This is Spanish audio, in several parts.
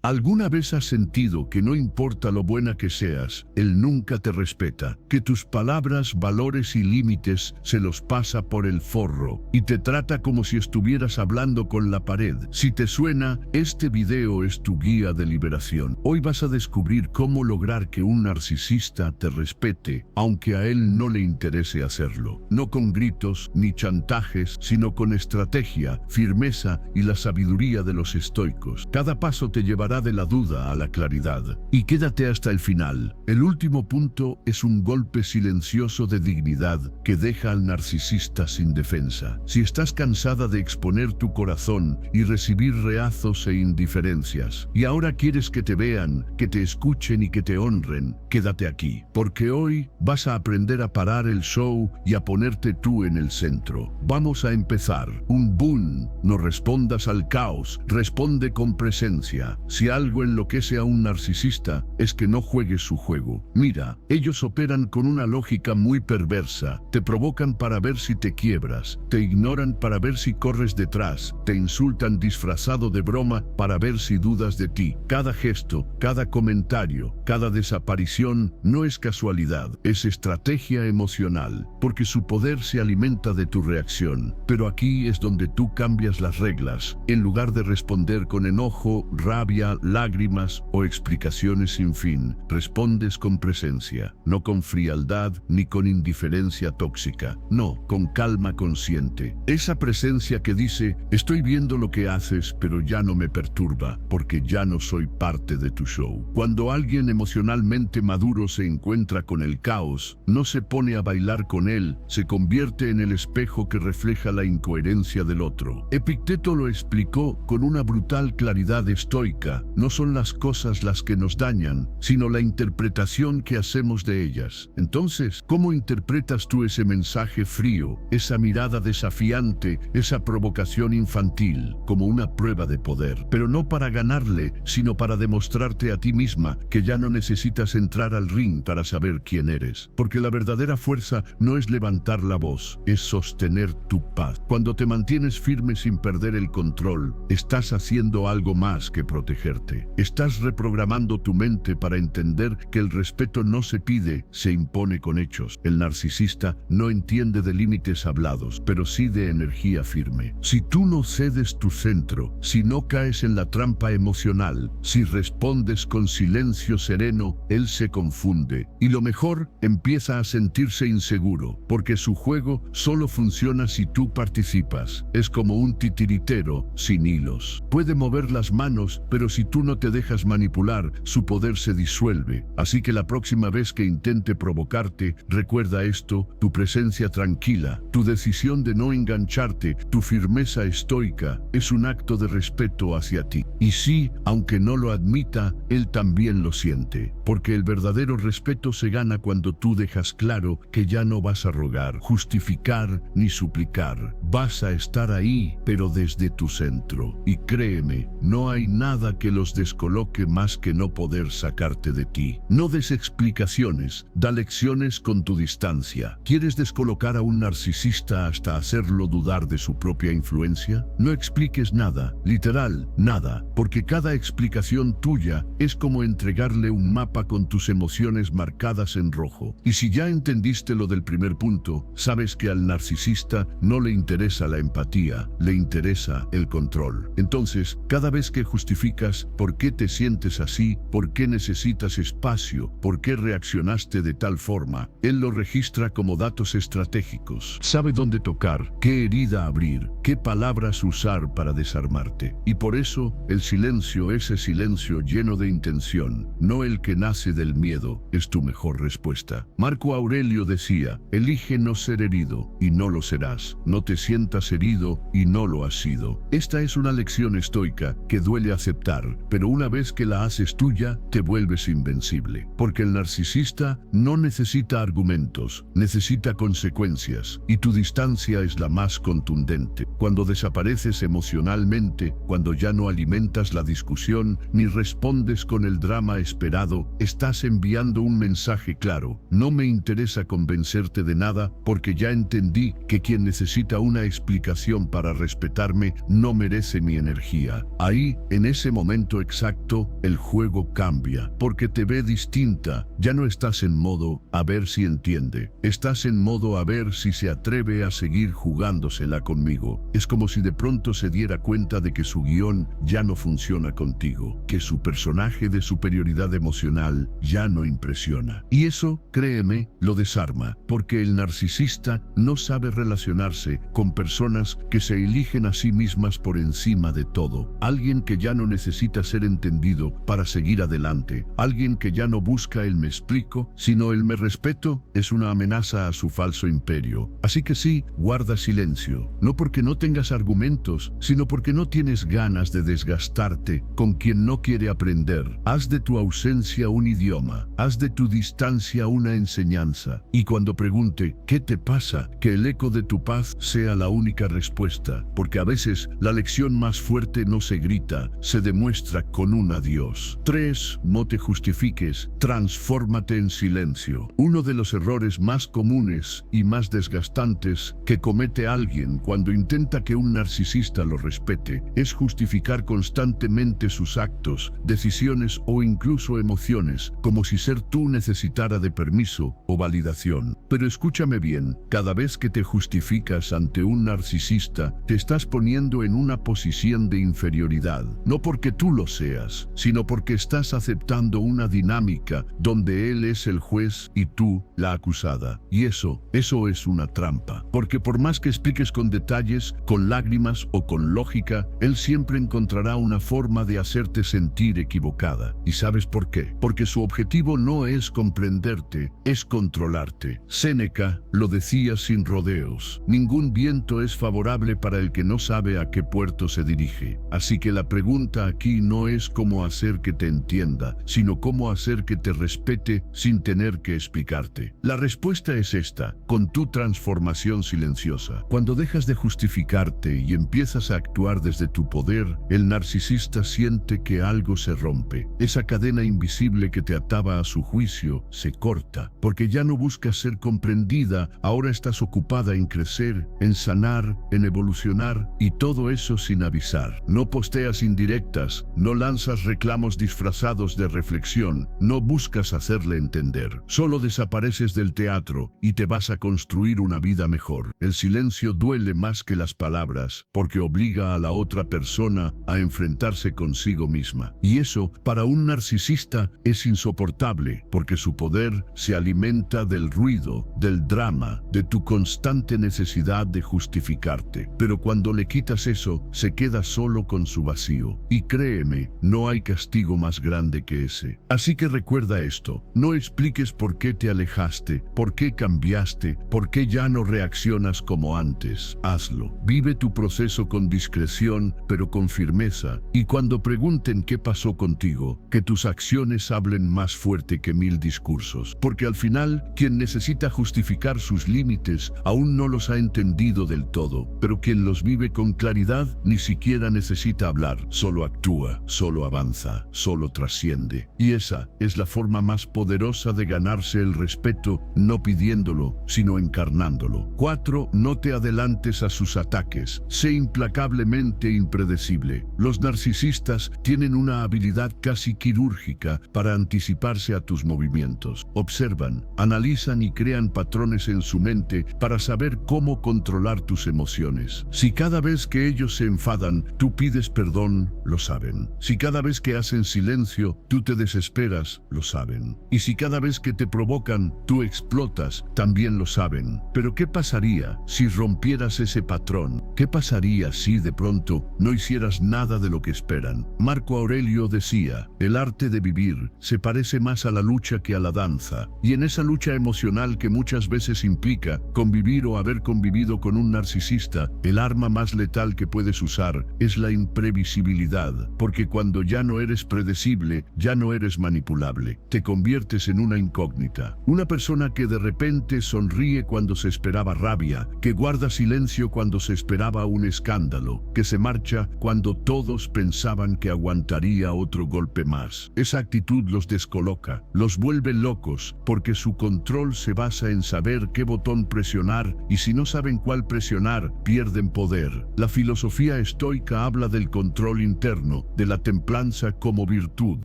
¿Alguna vez has sentido que no importa lo buena que seas, él nunca te respeta? Que tus palabras, valores y límites se los pasa por el forro y te trata como si estuvieras hablando con la pared. Si te suena, este video es tu guía de liberación. Hoy vas a descubrir cómo lograr que un narcisista te respete, aunque a él no le interese hacerlo. No con gritos ni chantajes, sino con estrategia, firmeza y la sabiduría de los estoicos. Cada paso te llevará de la duda a la claridad. Y quédate hasta el final. El último punto es un golpe silencioso de dignidad que deja al narcisista sin defensa. Si estás cansada de exponer tu corazón y recibir reazos e indiferencias, y ahora quieres que te vean, que te escuchen y que te honren, quédate aquí, porque hoy vas a aprender a parar el show y a ponerte tú en el centro. Vamos a empezar. Un boom. No respondas al caos, responde con presencia. Si algo enloquece a un narcisista, es que no juegues su juego. Mira, ellos operan con una lógica muy perversa. Te provocan para ver si te quiebras, te ignoran para ver si corres detrás, te insultan disfrazado de broma para ver si dudas de ti. Cada gesto, cada comentario, cada desaparición no es casualidad, es estrategia emocional, porque su poder se alimenta de tu reacción. Pero aquí es donde tú cambias las reglas. En lugar de responder con enojo, rabia, lágrimas o explicaciones sin fin, respondes con presencia, no con frialdad ni con indiferencia tóxica, no, con calma consciente. Esa presencia que dice, estoy viendo lo que haces, pero ya no me perturba, porque ya no soy parte de tu show. Cuando alguien emocionalmente maduro se encuentra con el caos, no se pone a bailar con él, se convierte en el espejo que refleja la incoherencia del otro. Epicteto lo explicó con una brutal claridad estoica. No son las cosas las que nos dañan, sino la interpretación que hacemos de ellas. Entonces, ¿cómo interpretas tú ese mensaje frío, esa mirada desafiante, esa provocación infantil, como una prueba de poder? Pero no para ganarle, sino para demostrarte a ti misma que ya no necesitas entrar al ring para saber quién eres. Porque la verdadera fuerza no es levantar la voz, es sostener tu paz. Cuando te mantienes firme sin perder el control, estás haciendo algo más que protegerte. Estás reprogramando tu mente para entender que el respeto no se pide, se impone con hechos. El narcisista no entiende de límites hablados, pero sí de energía firme. Si tú no cedes tu centro, si no caes en la trampa emocional, si respondes con silencio sereno, él se confunde. Y lo mejor, empieza a sentirse inseguro, porque su juego solo funciona si tú participas. Es como un titiritero sin hilos. Puede mover las manos, pero si tú no te dejas manipular, su poder se disuelve. Así que la próxima vez que intente provocarte, recuerda esto: tu presencia tranquila, tu decisión de no engancharte, tu firmeza estoica, es un acto de respeto hacia ti. Y sí, aunque no lo admita, él también lo siente, porque el verdadero respeto se gana cuando tú dejas claro que ya no vas a rogar, justificar ni suplicar. Vas a estar ahí, pero desde tu centro. Y créeme, no hay nada que los descoloque más que no poder sacarte de ti. No des explicaciones, da lecciones con tu distancia. ¿Quieres descolocar a un narcisista hasta hacerlo dudar de su propia influencia? No expliques nada, literal, nada, porque cada explicación tuya es como entregarle un mapa con tus emociones marcadas en rojo. Y si ya entendiste lo del primer punto, sabes que al narcisista no le interesa la empatía, le interesa el control. Entonces, cada vez que justificas por qué te sientes así, por qué necesitas espacio, por qué reaccionaste de tal forma, él lo registra como datos estratégicos. Sabe dónde tocar, qué herida abrir, qué palabras usar para desarmarte. Y por eso, el silencio, ese silencio lleno de intención, no el que nace del miedo, es tu mejor respuesta. Marco Aurelio decía, elige no ser herido, y no lo serás. No te sientas herido, y no lo has sido. Esta es una lección estoica que duele aceptar, pero una vez que la haces tuya, te vuelves invencible. Porque el narcisista no necesita argumentos, necesita consecuencias, y tu distancia es la más contundente. Cuando desapareces emocionalmente, cuando ya no alimentas la discusión, ni respondes con el drama esperado, estás enviando un mensaje claro: no me interesa convencerte de nada, porque ya entendí que quien necesita una explicación para respetarme no merece mi energía. Ahí, en ese momento, momento exacto, el juego cambia, porque te ve distinta. Ya no estás en modo a ver si entiende, estás en modo a ver si se atreve a seguir jugándosela conmigo. Es como si de pronto se diera cuenta de que su guión ya no funciona contigo, que su personaje de superioridad emocional ya no impresiona. Y eso, créeme, lo desarma, porque el narcisista no sabe relacionarse con personas que se eligen a sí mismas por encima de todo. Alguien que ya no necesita ser entendido para seguir adelante. Alguien que ya no busca el me explico, sino el me respeto, es una amenaza a su falso imperio. Así que sí, guarda silencio. No porque no tengas argumentos, sino porque no tienes ganas de desgastarte con quien no quiere aprender. Haz de tu ausencia un idioma. Haz de tu distancia una enseñanza. Y cuando pregunte, ¿qué te pasa?, que el eco de tu paz sea la única respuesta. Porque a veces la lección más fuerte no se grita, se demuestra con un adiós. 3. No te justifiques. Transfórmate en silencio. Uno de los errores más comunes y más desgastantes que comete alguien cuando intenta que un narcisista lo respete es justificar constantemente sus actos, decisiones o incluso emociones, como si ser tú necesitara de permiso o validación. Pero escúchame bien, cada vez que te justificas ante un narcisista, te estás poniendo en una posición de inferioridad, no porque tú lo seas, sino porque estás aceptando una dinámica donde él es el juez y tú la acusada. Y eso es una trampa, porque por más que expliques con detalles, con lágrimas o con lógica, él siempre encontrará una forma de hacerte sentir equivocada. ¿Y sabes por qué? Porque su objetivo no es comprenderte, es controlarte. Séneca lo decía sin rodeos: ningún viento es favorable para el que no sabe a qué puerto se dirige. Así que la pregunta aquí no es cómo hacer que te entienda, sino cómo hacer que te respete sin tener que explicarte. La respuesta es esta: con tu transformación silenciosa. Cuando dejas de justificarte y empiezas a actuar desde tu poder, el narcisista siente que algo se rompe. Esa cadena invisible que te ataba a su juicio se corta, porque ya no buscas ser comprendida, ahora estás ocupada en crecer, en sanar, en evolucionar, y todo eso sin avisar. No posteas indirectas, no lanzas reclamos disfrazados de reflexión, no buscas hacerle entender. Solo desapareces del teatro y te vas a construir una vida mejor. El silencio duele más que las palabras, porque obliga a la otra persona a enfrentarse consigo misma. Y eso, para un narcisista, es insoportable, porque su poder se alimenta del ruido, del drama, de tu constante necesidad de justificarte. Pero cuando le quitas eso, se queda solo con su vacío. Y créeme, no hay castigo más grande que ese. Así que recuerda esto: no expliques por qué te alejaste, por qué cambiaste, por qué ya no reaccionas como antes. Hazlo. Vive tu proceso con discreción, pero con firmeza. Y cuando pregunten qué pasó contigo, que tus acciones hablen más fuerte que 1000 discursos. Porque al final, quien necesita justificar sus límites aún no los ha entendido del todo, pero quien los vive con claridad ni siquiera necesita hablar, solo actúa, solo avanza, solo trasciende. Y esa es la forma más poderosa de ganarse el respeto, no pidiéndolo, sino encarnándolo. 4. No te adelantes a sus ataques. Sé implacablemente impredecible. Los narcisistas tienen una habilidad casi quirúrgica para anticiparse a tus movimientos. Observan, analizan y crean patrones en su mente para saber cómo controlar tus emociones. Si cada vez que ellos se enfadan, tú pides perdón, lo saben. Si cada vez que hacen silencio, tú te desesperas, lo saben. Y si cada vez que te provocan, tú explotas, también lo saben. Pero ¿qué pasaría si rompieras ese patrón? ¿Qué pasaría si de pronto no hicieras nada de lo que esperan? Marco Aurelio decía: el arte de vivir se parece más a la lucha que a la danza. Y en esa lucha emocional que muchas veces implica convivir o haber convivido con un narcisista, el arma más letal que puedes usar es la imprevisibilidad, porque cuando ya no eres predecible, ya no eres manipulable. Te conviertes en una incógnita. Una persona que de repente sonríe cuando se esperaba rabia, que guarda silencio cuando se esperaba un escándalo, que se marcha cuando todos pensaban que aguantaría otro golpe más. Esa actitud los descoloca, los vuelve locos, porque su control se basa en saber qué botón presionar, y si no saben cuál presionar, pierden poder. La filosofía estoica habla del control interno, ejemplo de la templanza como virtud.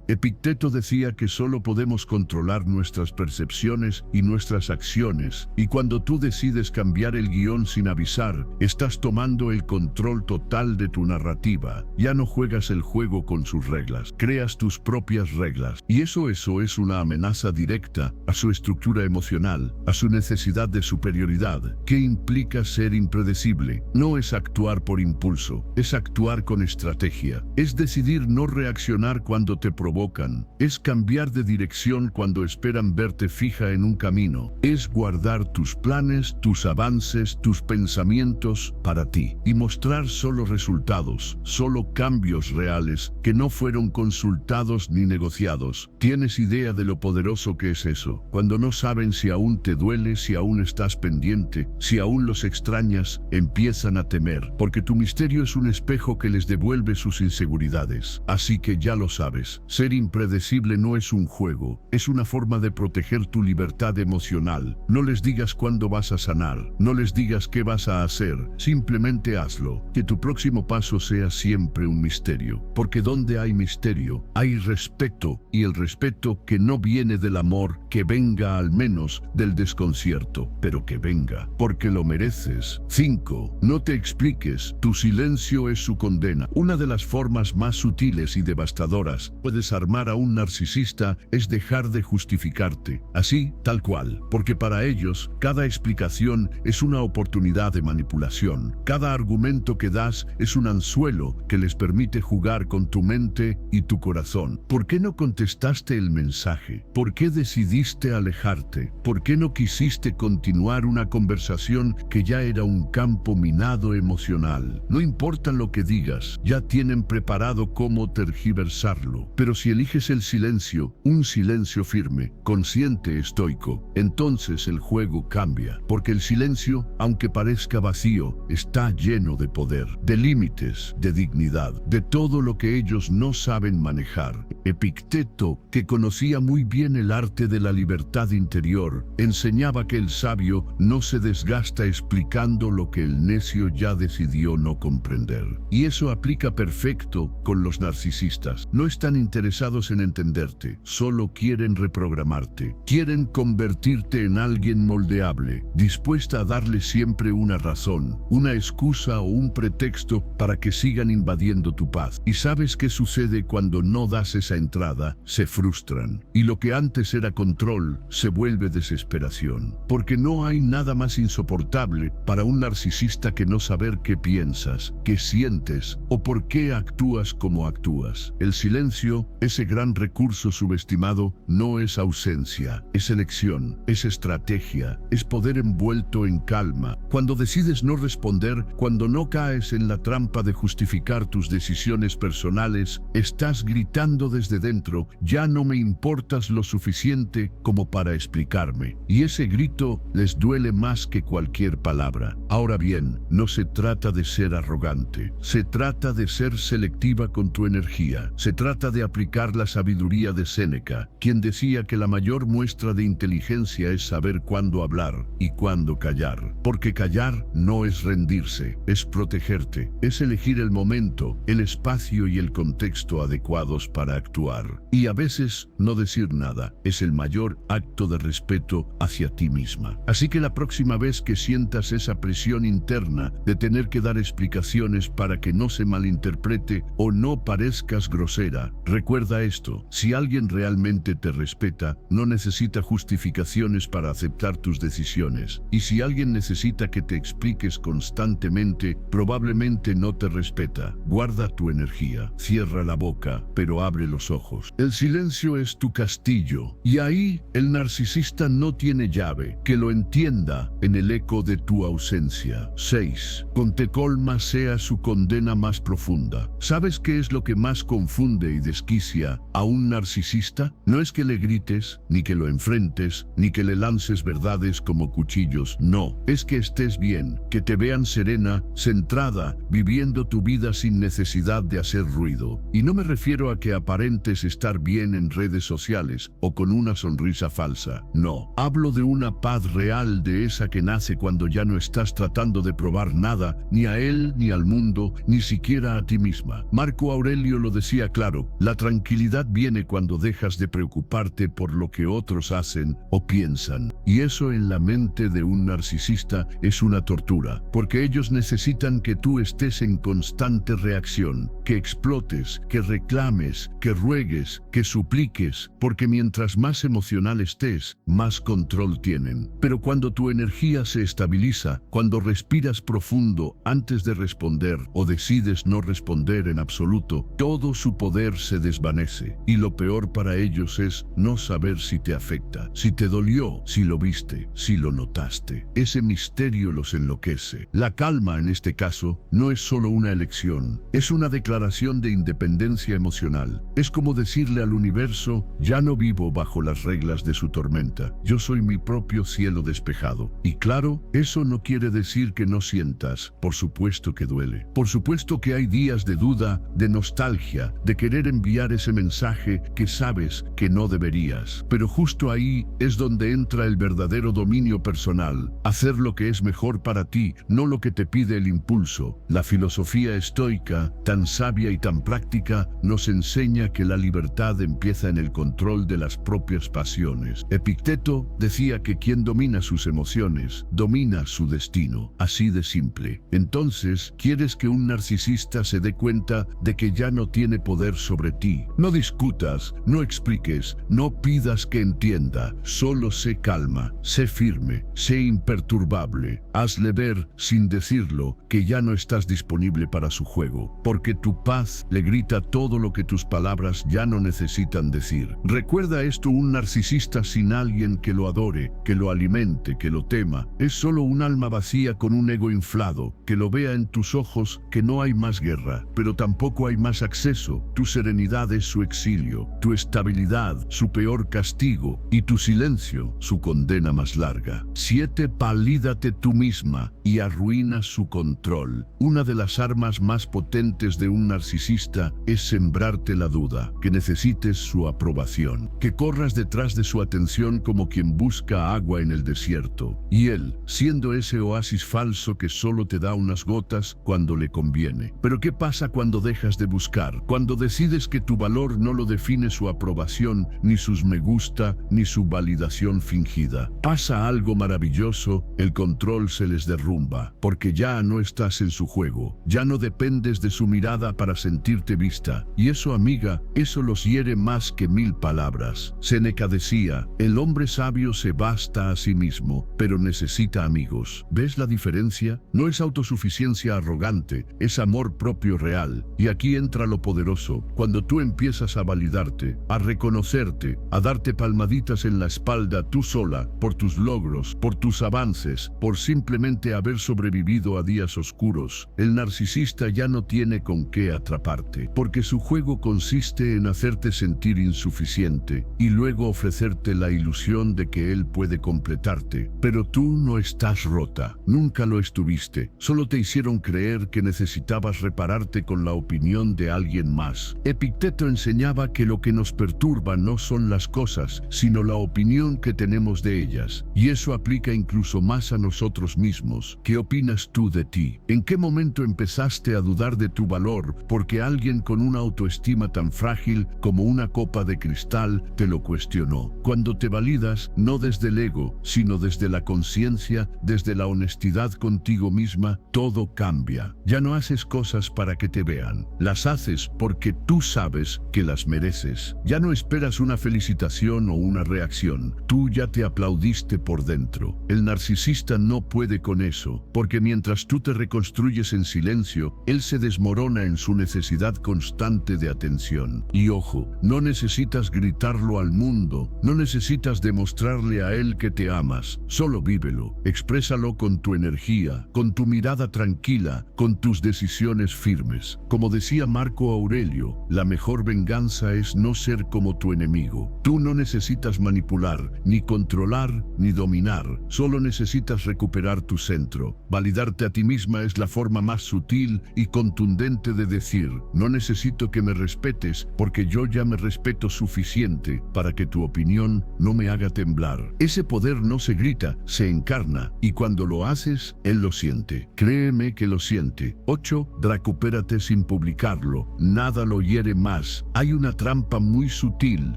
Epicteto decía que solo podemos controlar nuestras percepciones y nuestras acciones, y cuando tú decides cambiar el guión sin avisar, estás tomando el control total de tu narrativa. Ya no juegas el juego con sus reglas, creas tus propias reglas. Y eso es una amenaza directa a su estructura emocional, a su necesidad de superioridad. ¿Qué implica ser impredecible? No es actuar por impulso, es actuar con estrategia. Es decidir no reaccionar cuando te provocan. Es cambiar de dirección cuando esperan verte fija en un camino. Es guardar tus planes, tus avances, tus pensamientos para ti y mostrar solo resultados, solo cambios reales que no fueron consultados ni negociados. ¿Tienes idea de lo poderoso que es eso? Cuando no saben si aún te duele, si aún estás pendiente, si aún los extrañas, empiezan a temer, porque tu misterio es un espejo que les devuelve sus inseguridades. Así que ya lo sabes, ser impredecible no es un juego, es una forma de proteger tu libertad emocional. No les digas cuándo vas a sanar, no les digas qué vas a hacer, simplemente hazlo. Que tu próximo paso sea siempre un misterio, porque donde hay misterio, hay respeto, y el respeto que no viene del amor, que venga al menos del desconcierto, pero que venga, porque lo mereces. 5. No te expliques, tu silencio es su condena. Una de las formas más sutiles y devastadoras de desarmar a un narcisista es dejar de justificarte, así, tal cual, porque para ellos, cada explicación es una oportunidad de manipulación. Cada argumento que das es un anzuelo que les permite jugar con tu mente y tu corazón. ¿Por qué no contestaste el mensaje? ¿Por qué decidiste alejarte? ¿Por qué no quisiste continuar una conversación que ya era un campo minado emocional? No importa lo que digas, ya tienen preparado cómo tergiversarlo. Pero si eliges el silencio, un silencio firme, consciente, estoico, entonces el juego cambia. Porque el silencio, aunque parezca vacío, está lleno de poder, de límites, de dignidad, de todo lo que ellos no saben manejar. Epicteto, que conocía muy bien el arte de la libertad interior, enseñaba que el sabio no se desgasta explicando lo que el necio ya decidió no comprender. Y eso aplica perfecto con los narcisistas. No están interesados en entenderte, solo quieren reprogramarte. Quieren convertirte en alguien moldeable, dispuesta a darle siempre una razón, una excusa o un pretexto para que sigan invadiendo tu paz. ¿Y sabes qué sucede cuando no das esa entrada? Se frustran. Y lo que antes era control se vuelve desesperación. Porque no hay nada más insoportable para un narcisista que no saber qué piensas, qué sientes o por qué actúas como actúas. El silencio, ese gran recurso subestimado, no es ausencia, es elección, es estrategia, es poder envuelto en calma. Cuando decides no responder, cuando no caes en la trampa de justificar tus decisiones personales, estás gritando desde dentro: ya no me importas lo suficiente como para explicarme. Y ese grito les duele más que cualquier palabra. Ahora bien, no se trata de ser arrogante, se trata de ser selectiva con tu energía, se trata de aplicar la sabiduría de Séneca, quien decía que la mayor muestra de inteligencia es saber cuándo hablar y cuándo callar. Porque callar no es rendirse, es protegerte, es elegir el momento, el espacio y el contexto adecuados para actuar. Y a veces, no decir nada es el mayor acto de respeto hacia ti misma. Así que la próxima vez que sientas esa presión interna de tener que dar explicaciones para que no se malinterprete o no parezcas grosera, recuerda esto: si alguien realmente te respeta, no necesita justificaciones para aceptar tus decisiones. Y si alguien necesita que te expliques constantemente, probablemente no te respeta. Guarda tu energía, cierra la boca, pero abre los ojos. El silencio es tu castillo, y ahí el narcisista no tiene llave. Que lo entienda en el eco de tu ausencia. 6. Con te colma sea su condena más profunda. ¿Sabes qué es lo que más confunde y desquicia a un narcisista? No es que le grites, ni que lo enfrentes, ni que le lances verdades como cuchillos. No, es que estés bien, que te vean serena, centrada, viviendo tu vida sin necesidad de hacer ruido. Y no me refiero a que aparentes aparentes estar bien en redes sociales o con una sonrisa falsa. No, hablo de una paz real, de esa que nace cuando ya no estás tratando de probar nada, ni a él, ni al mundo, ni siquiera a ti misma. Marco Aurelio lo decía claro: la tranquilidad viene cuando dejas de preocuparte por lo que otros hacen o piensan. Y eso en la mente de un narcisista es una tortura, porque ellos necesitan que tú estés en constante reacción, que explotes, que reclames, que ruegues, que supliques, porque mientras más emocional estés, más control tienen. Pero cuando tu energía se estabiliza, cuando respiras profundo antes de responder o decides no responder en absoluto, todo su poder se desvanece. Y lo peor para ellos es no saber si te afecta, si te dolió, si lo viste, si lo notaste. Ese misterio los enloquece. La calma en este caso no es solo una elección, es una declaración de independencia emocional. Es como decirle al universo: ya no vivo bajo las reglas de su tormenta, yo soy mi propio cielo despejado. Y claro, eso no quiere decir que no sientas, por supuesto que duele. Por supuesto que hay días de duda, de nostalgia, de querer enviar ese mensaje que sabes que no deberías. Pero justo ahí es donde entra el verdadero dominio personal, hacer lo que es mejor para ti, no lo que te pide el impulso. La filosofía estoica, tan sabia y tan práctica, nos enseña que la libertad empieza en el control de las propias pasiones. Epicteto decía que quien domina sus emociones, domina su destino. Así de simple. Entonces, ¿quieres que un narcisista se dé cuenta de que ya no tiene poder sobre ti? No discutas, no expliques, no pidas que entienda. Solo sé calma, sé firme, sé imperturbable. Hazle ver, sin decirlo, que ya no estás disponible para su juego, porque tu paz le grita todo lo que tus palabras ya no necesitan decir. Recuerda esto: un narcisista sin alguien que lo adore, que lo alimente, que lo tema, es solo un alma vacía con un ego inflado, que lo vea en tus ojos que no hay más guerra, pero tampoco hay más acceso. Tu serenidad es su exilio, tu estabilidad su peor castigo, y tu silencio su condena más larga. 7. Palídate tú misma y arruina su control. Una de las armas más potentes de un narcisista es sembrarte la duda, que necesites su aprobación, que corras detrás de su atención como quien busca agua en el desierto, y él, siendo ese oasis falso que solo te da unas gotas cuando le conviene. Pero ¿qué pasa cuando dejas de buscar? Cuando decides que tu valor no lo define su aprobación, ni sus me gusta, ni su validación fingida. Pasa algo maravilloso: el control se les derrumba, porque ya no estás en su juego, ya no dependes de su mirada para sentirte vista. Y eso, amiga, eso los hiere más que 1000 palabras. Séneca decía: el hombre sabio se basta a sí mismo, pero necesita amigos. ¿Ves la diferencia? No es autosuficiencia arrogante, es amor propio real. Y aquí entra lo poderoso: cuando tú empiezas a validarte, a reconocerte, a darte palmaditas en la espalda tú sola, por tus logros, por tus avances, por simplemente haber sobrevivido a días oscuros, el narcisista ya no tiene con qué atraparte, porque su juego consiste en hacerte sentir insuficiente y luego ofrecerte la ilusión de que él puede completarte. Pero tú no estás rota, nunca lo estuviste, solo te hicieron creer que necesitabas repararte con la opinión de alguien más. Epicteto enseñaba que lo que nos perturba no son las cosas, sino la opinión que tenemos de ellas. Y eso aplica incluso más a nosotros mismos. ¿Qué opinas tú de ti? ¿En qué momento empezaste a dudar de tu valor porque alguien con una autoestima tan frágil como una copa de cristal te lo cuestionó? Cuando te validas, no desde el ego, sino desde la conciencia, desde la honestidad contigo misma, todo cambia. Ya no haces cosas para que te vean, las haces porque tú sabes que las mereces. Ya no esperas una felicitación o una reacción, tú ya te aplaudiste por dentro. El narcisista no puede con eso, porque mientras tú te reconstruyes en silencio, él se desmorona en su necesidad constante de atención. Y ojo, no necesitas gritarlo al mundo, no necesitas demostrarle a él que te amas, solo vívelo, exprésalo con tu energía, con tu mirada tranquila, con tus decisiones firmes. Como decía Marco Aurelio, la mejor venganza es no ser como tu enemigo. Tú no necesitas manipular, ni controlar, ni dominar, solo necesitas recuperar tu centro. Validarte a ti misma es la forma más sutil y contundente de decir: no necesito que me respetes, opiniones, porque yo ya me respeto suficiente para que tu opinión no me haga temblar. Ese poder no se grita, se encarna, y cuando lo haces, él lo siente. Créeme que lo siente. 8. Recupérate sin publicarlo. Nada lo hiere más. Hay una trampa muy sutil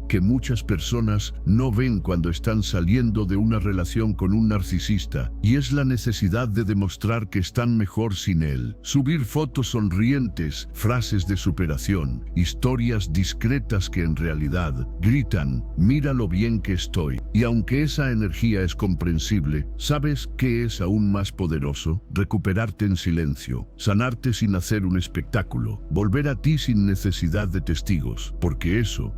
que muchas personas no ven cuando están saliendo de una relación con un narcisista, y es la necesidad de demostrar que están mejor sin él. Subir fotos sonrientes, frases de superación, historias discretas que en realidad gritan, mira lo bien que estoy. Y aunque esa energía es comprensible, ¿sabes qué es aún más poderoso? Recuperarte en silencio, sanarte sin hacer un espectáculo, volver a ti sin necesidad de testigos, porque eso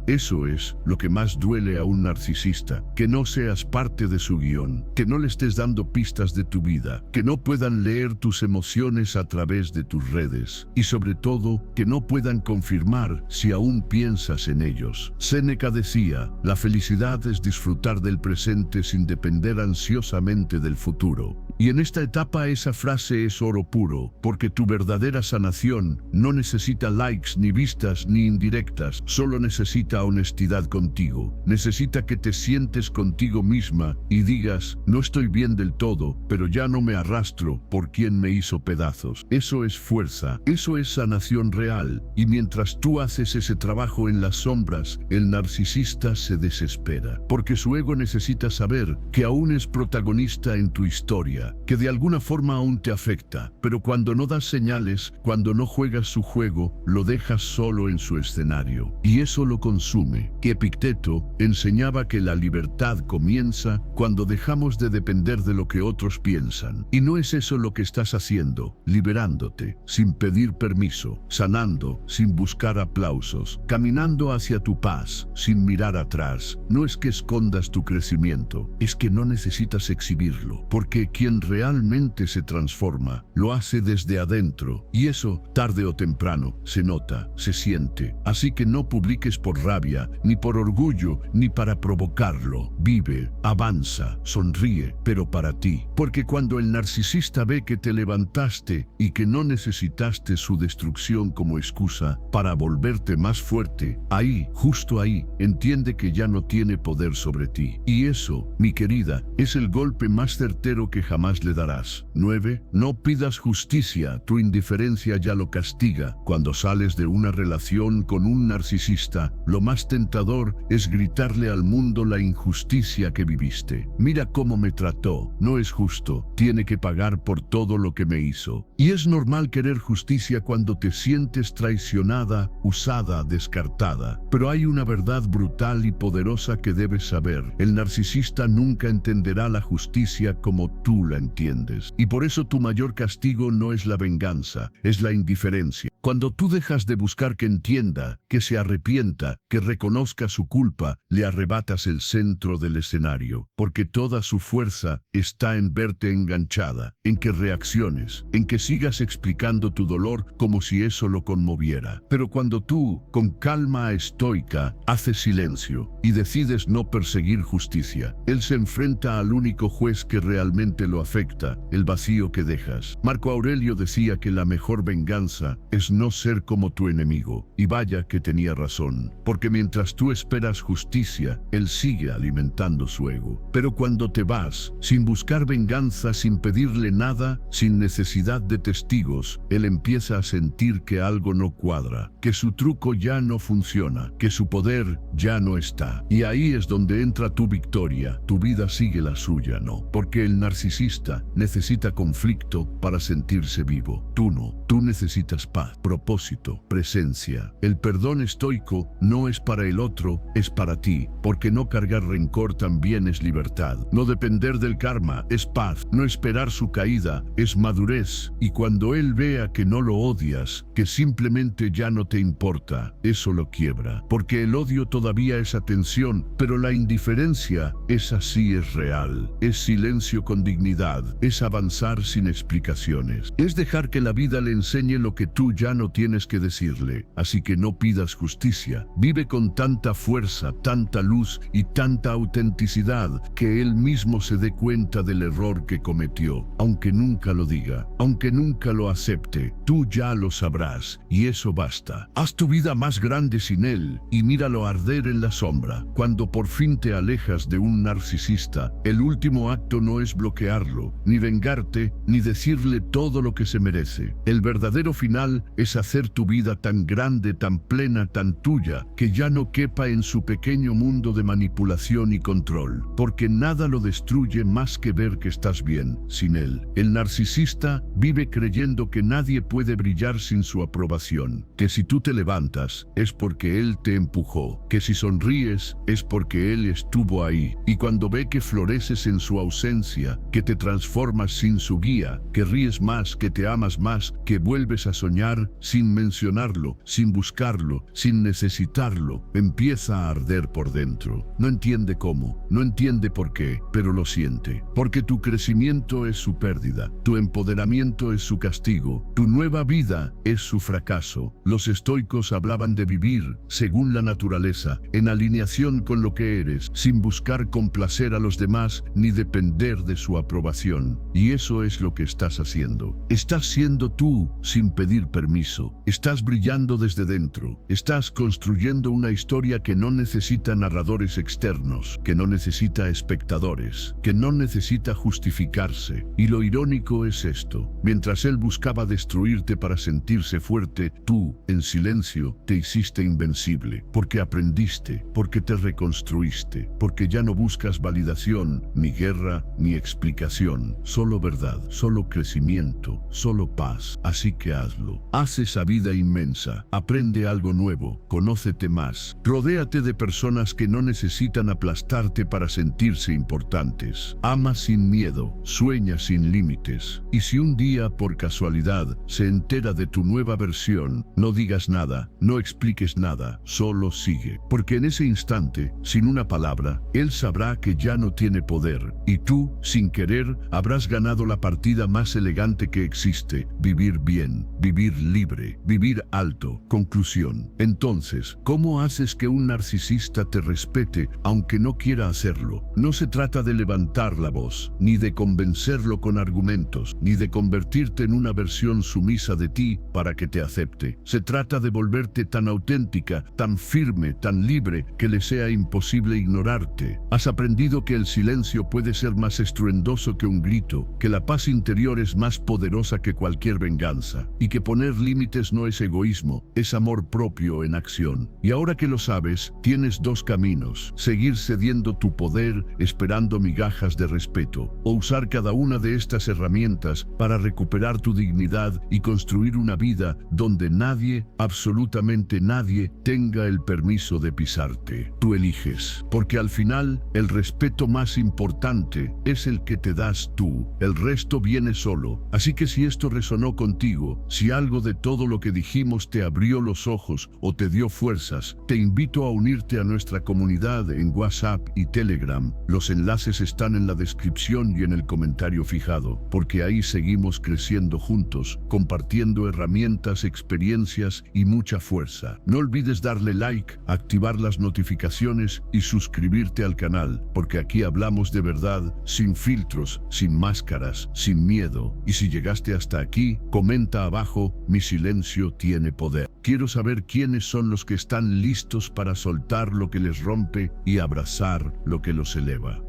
es lo que más duele a un narcisista, que no seas parte de su guión, que no le estés dando pistas de tu vida, que no puedan leer tus emociones a través de tus redes, y sobre todo, que no puedan confirmar si aún piensas en ellos. Séneca decía, la felicidad es disfrutar del presente sin depender ansiosamente del futuro. Y en esta etapa esa frase es oro puro, porque tu verdadera sanación no necesita likes ni vistas ni indirectas, solo necesita honestidad contigo. Necesita que te sientes contigo misma y digas, no estoy bien del todo, pero ya no me arrastro por quien me hizo pedazos. Eso es fuerza, eso es sanación real, y mientras tú haces ese trabajo en las sombras, el narcisista se desespera, porque su ego necesita saber que aún es protagonista en tu historia, que de alguna forma aún te afecta, pero cuando no das señales, cuando no juegas su juego, lo dejas solo en su escenario, y eso lo consume. Epicteto enseñaba que la libertad comienza cuando dejamos de depender de lo que otros piensan, y no es eso lo que estás haciendo, liberándote, sin pedir permiso, sanando, sin buscar aplausos, caminando hacia tu paz, sin mirar atrás. No es que escondas tu crecimiento, es que no necesitas exhibirlo, porque quien realmente se transforma, lo hace desde adentro, y eso, tarde o temprano, se nota, se siente. Así que no publiques por rabia, ni por orgullo, ni para provocarlo. Vive, avanza, sonríe, pero para ti. Porque cuando el narcisista ve que te levantaste y que no necesitaste su destrucción como excusa para volverte más fuerte, ahí, justo ahí, entiende que ya no tiene poder sobre ti. Y eso, mi querida, es el golpe más certero que jamás le darás. 9. No pidas justicia, tu indiferencia ya lo castiga. Cuando sales de una relación con un narcisista, lo más tentador es gritarle al mundo la injusticia que viviste. Mira cómo me trató, no es justo, tiene que pagar por todo lo que me hizo. Y es normal querer justicia cuando te sientes traicionada, usada, descartada. Pero hay una verdad brutal y poderosa que debes saber. El narcisista nunca entenderá la justicia como tú la entiendes. Y por eso tu mayor castigo no es la venganza, es la indiferencia. Cuando tú dejas de buscar que entienda, que se arrepienta, que reconozca su culpa, le arrebatas el centro del escenario, porque toda su fuerza está en verte enganchada, en que reacciones, en que sigas explicando tu dolor como si eso lo conmoviera. Pero cuando tú, con calma estoica, haces silencio y decides no perseguir justicia, él se enfrenta al único juez que realmente lo afecta, el vacío que dejas. Marco Aurelio decía que la mejor venganza es no ser como tu enemigo, y vaya que tenía razón, porque mientras tú esperas justicia, él sigue alimentando su ego. Pero cuando te vas, sin buscar venganza, sin pedirle nada, sin necesidad de testigos, él empieza a sentir que algo no cuadra, que su truco ya no funciona, que su poder ya no está. Y ahí es donde entra tu victoria, tu vida sigue la suya, ¿no? Porque el narcisista necesita conflicto para sentirse vivo. Tú no, tú necesitas paz, propósito, presencia. El perdón estoico no es para el otro, es para ti, porque no cargar rencor también es libertad. No depender del karma es paz, no esperar su caída es madurez. Y cuando él vea que no lo odias, que simplemente ya no te importa, eso lo quiebra. Porque el odio todavía es atención, pero la indiferencia, esa sí es real. Es silencio con dignidad, es avanzar sin explicaciones. Es dejar que la vida le enseñe lo que tú ya no tienes que decirle. Así que no pidas justicia. Vive con tanta fuerza, tanta luz y tanta autenticidad que él mismo se dé cuenta del error que cometió. Aunque nunca lo diga, aunque nunca lo acepte, tú ya lo sabrás y eso basta. Haz tu vida vida más grande sin él y míralo arder en la sombra. Cuando por fin te alejas de un narcisista, el último acto no es bloquearlo, ni vengarte, ni decirle todo lo que se merece. El verdadero final es hacer tu vida tan grande, tan plena, tan tuya, que ya no quepa en su pequeño mundo de manipulación y control, porque nada lo destruye más que ver que estás bien sin él. El narcisista vive creyendo que nadie puede brillar sin su aprobación, que si tú te levantas es porque él te empujó, que si sonríes es porque él estuvo ahí, y cuando ve que floreces en su ausencia, que te transformas sin su guía, que ríes más, que te amas más, que vuelves a soñar sin mencionarlo, sin buscarlo, sin necesitarlo, empieza a arder por dentro. No entiende cómo, no entiende por qué, pero lo siente, porque tu crecimiento es su pérdida, tu empoderamiento es su castigo, tu nueva vida es su fracaso. Los estoicos hablaban de vivir según la naturaleza, en alineación con lo que eres, sin buscar complacer a los demás ni depender de su aprobación. Y eso es lo que estás haciendo. Estás siendo tú sin pedir permiso. Estás brillando desde dentro. Estás construyendo una historia que no necesita narradores externos, que no necesita espectadores, que no necesita justificarse. Y lo irónico es esto: mientras él buscaba destruirte para sentirse fuerte, tú, en silencio, te hiciste invencible, porque aprendiste, porque te reconstruiste, porque ya no buscas validación, ni guerra, ni explicación, solo verdad, solo crecimiento, solo paz. Así que hazlo. Haz esa vida inmensa, aprende algo nuevo, conócete más, rodéate de personas que no necesitan aplastarte para sentirse importantes. Ama sin miedo, sueña sin límites. Y si un día, por casualidad, se entera de tu nueva versión, no digas nada, no expliques nada, solo sigue. Porque en ese instante, sin una palabra, él sabrá que ya no tiene poder, y tú, sin querer, habrás ganado la partida más elegante que existe: vivir bien, vivir libre, vivir alto. Conclusión. Entonces, ¿cómo haces que un narcisista te respete aunque no quiera hacerlo? No se trata de levantar la voz, ni de convencerlo con argumentos, ni de convertirte en una versión sumisa de ti para que te acepte. Se trata de volverte tan auténtica, tan firme, tan libre, que le sea imposible ignorarte. Has aprendido que el silencio puede ser más estruendoso que un grito, que la paz interior es más poderosa que cualquier venganza, y que poner límites no es egoísmo, es amor propio en acción. Y ahora que lo sabes, tienes dos caminos: seguir cediendo tu poder, esperando migajas de respeto, o usar cada una de estas herramientas para recuperar tu dignidad y construir una vida donde nadie, absolutamente nadie, tenga el permiso de pisarte. Tú eliges, porque al final, el respeto más importante es el que te das tú. El resto viene solo. Así que si esto resonó contigo, si algo de todo lo que dijimos te abrió los ojos o te dio fuerzas, te invito a unirte a nuestra comunidad en WhatsApp y Telegram. Los enlaces están en la descripción y en el comentario fijado, porque ahí seguimos creciendo juntos, compartiendo herramientas, experiencias y mucha fuerza. No olvides darle like, activar las notificaciones y suscribirte al canal, porque aquí hablamos de verdad, sin filtros, sin máscaras, sin miedo. Y si llegaste hasta aquí, comenta abajo: mi silencio tiene poder. Quiero saber quiénes son los que están listos para soltar lo que les rompe y abrazar lo que los eleva.